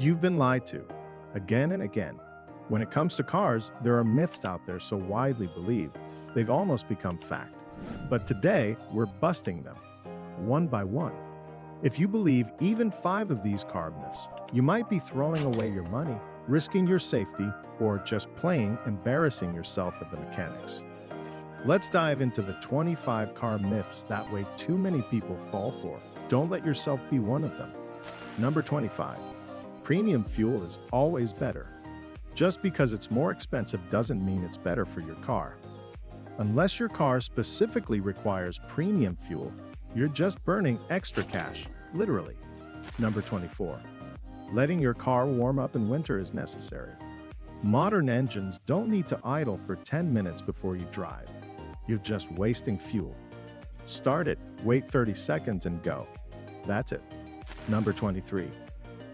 You've been lied to, again and again. When it comes to cars, there are myths out there so widely believed, they've almost become fact. But today, we're busting them, one by one. If you believe even 5 of these car myths, you might be throwing away your money, risking your safety, or just plain embarrassing yourself at the mechanics. Let's dive into the 25 car myths that way too many people fall for. Don't let yourself be one of them. Number 25. Premium fuel is always better. Just because it's more expensive doesn't mean it's better for your car. Unless your car specifically requires premium fuel, you're just burning extra cash, literally. Number 24. Letting your car warm up in winter is necessary. Modern engines don't need to idle for 10 minutes before you drive. You're just wasting fuel. Start it, wait 30 seconds and go. That's it. Number 23.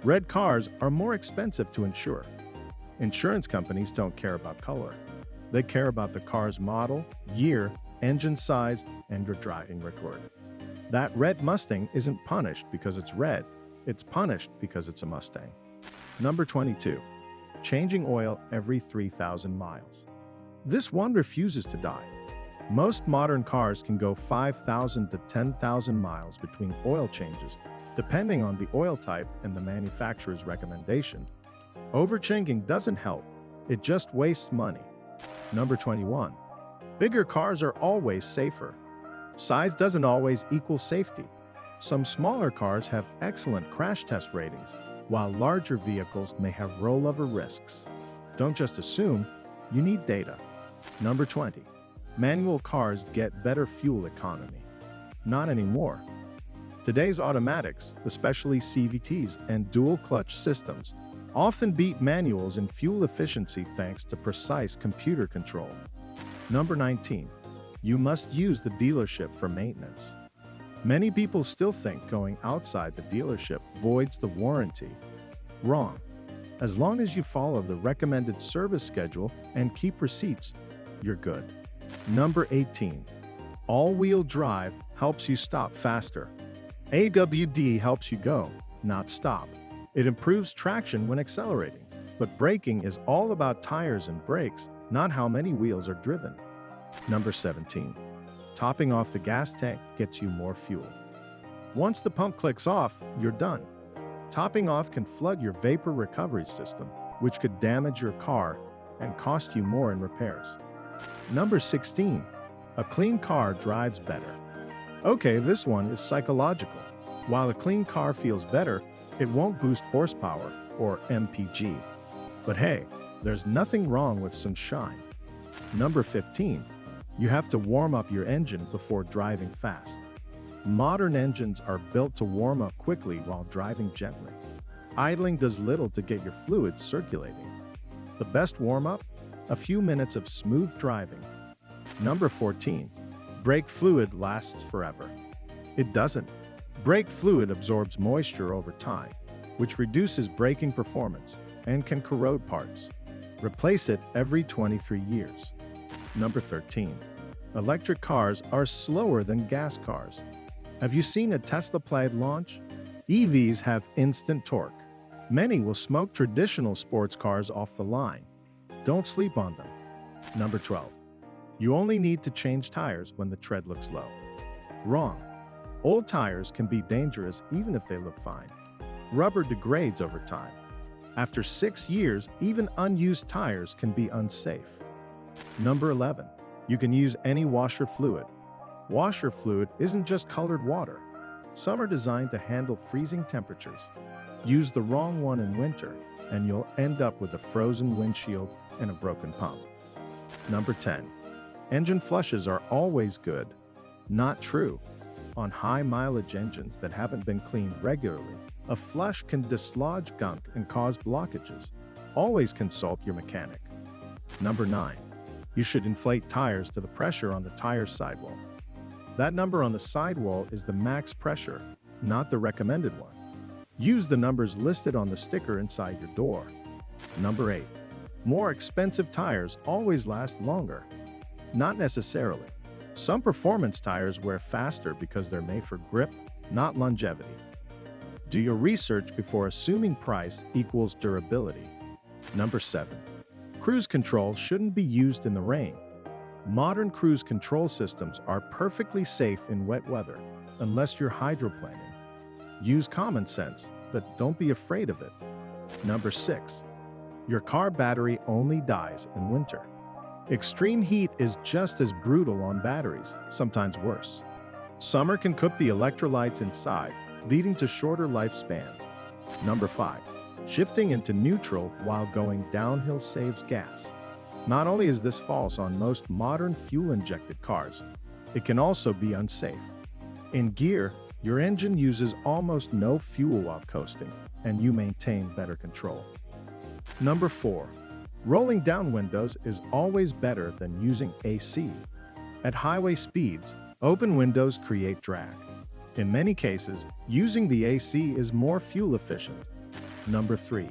Red cars are more expensive to insure. Insurance companies don't care about color. They care about the car's model, year, engine size, and your driving record. That red Mustang isn't punished because it's red. It's punished because it's a Mustang. Number 22. Changing oil every 3,000 miles. This one refuses to die. Most modern cars can go 5,000 to 10,000 miles between oil changes, depending on the oil type and the manufacturer's recommendation. Overchanging doesn't help, it just wastes money. Number 21. Bigger cars are always safer. Size doesn't always equal safety. Some smaller cars have excellent crash test ratings, while larger vehicles may have rollover risks. Don't just assume, you need data. Number 20. Manual cars get better fuel economy. Not anymore. Today's automatics, especially CVTs and dual-clutch systems, often beat manuals in fuel efficiency thanks to precise computer control. Number 19. You must use the dealership for maintenance. Many people still think going outside the dealership voids the warranty. Wrong. As long as you follow the recommended service schedule and keep receipts, you're good. Number 18. All-wheel drive helps you stop faster. AWD helps you go, not stop. It improves traction when accelerating, but braking is all about tires and brakes, not how many wheels are driven. Number 17. Topping off the gas tank gets you more fuel. Once the pump clicks off, you're done. Topping off can flood your vapor recovery system, which could damage your car and cost you more in repairs. Number 16. A clean car drives better. Okay, this one is psychological. While a clean car feels better, it won't boost horsepower, or MPG. But hey, there's nothing wrong with some shine. Number 15. You have to warm up your engine before driving fast. Modern engines are built to warm up quickly while driving gently. Idling does little to get your fluids circulating. The best warm-up? A few minutes of smooth driving. Number 14. Brake fluid lasts forever. It doesn't. Brake fluid absorbs moisture over time, which reduces braking performance and can corrode parts. Replace it every 23 years. Number 13. Electric cars are slower than gas cars. Have you seen a Tesla Plaid launch? EVs have instant torque. Many will smoke traditional sports cars off the line. Don't sleep on them. Number 12. You only need to change tires when the tread looks low. Wrong. Old tires can be dangerous even if they look fine. Rubber degrades over time. After 6 years, even unused tires can be unsafe. Number 11. You can use any washer fluid. Washer fluid isn't just colored water. Some are designed to handle freezing temperatures. Use the wrong one in winter, and you'll end up with a frozen windshield and a broken pump. Number 10. Engine flushes are always good. Not true. On high-mileage engines that haven't been cleaned regularly, a flush can dislodge gunk and cause blockages. Always consult your mechanic. Number 9. You should inflate tires to the pressure on the tire sidewall. That number on the sidewall is the max pressure, not the recommended one. Use the numbers listed on the sticker inside your door. Number 8. More expensive tires always last longer. Not necessarily. Some performance tires wear faster because they're made for grip, not longevity. Do your research before assuming price equals durability. Number 7. Cruise control shouldn't be used in the rain. Modern cruise control systems are perfectly safe in wet weather, unless you're hydroplaning. Use common sense, but don't be afraid of it. Number 6. Your car battery only dies in winter. Extreme heat is just as brutal on batteries, sometimes worse. Summer can cook the electrolytes inside, leading to shorter lifespans. Number 5. Shifting into neutral while going downhill saves gas. Not only is this false on most modern fuel-injected cars, it can also be unsafe. In gear, your engine uses almost no fuel while coasting, and you maintain better control. Number 4. Rolling down windows is always better than using AC. At highway speeds, open windows create drag. In many cases, using the AC is more fuel efficient. Number 3.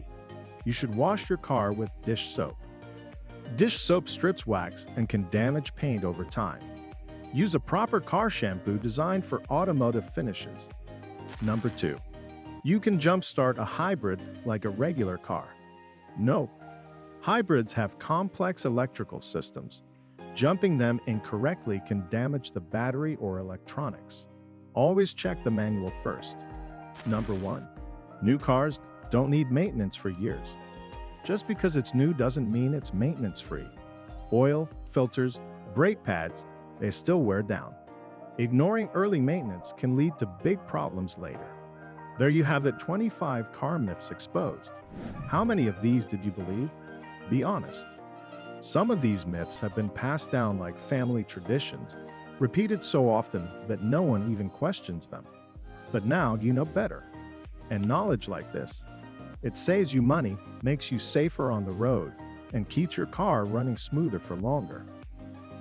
You should wash your car with dish soap. Dish soap strips wax and can damage paint over time. Use a proper car shampoo designed for automotive finishes. Number 2. You can jumpstart a hybrid like a regular car. Nope. Hybrids have complex electrical systems. Jumping them incorrectly can damage the battery or electronics. Always check the manual first. Number 1. New cars don't need maintenance for years. Just because it's new doesn't mean it's maintenance-free. Oil, filters, brake pads, they still wear down. Ignoring early maintenance can lead to big problems later. There you have it, 25 car myths exposed. How many of these did you believe? Be honest. Some of these myths have been passed down like family traditions, repeated so often that no one even questions them. But now you know better. And knowledge like this, it saves you money, makes you safer on the road, and keeps your car running smoother for longer.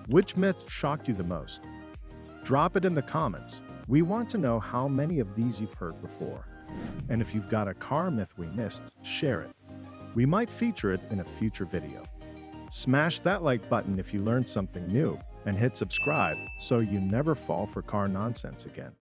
Which myth shocked you the most? Drop it in the comments. We want to know how many of these you've heard before. And if you've got a car myth we missed, share it. We might feature it in a future video. Smash that like button if you learned something new, and hit subscribe so you never fall for car nonsense again.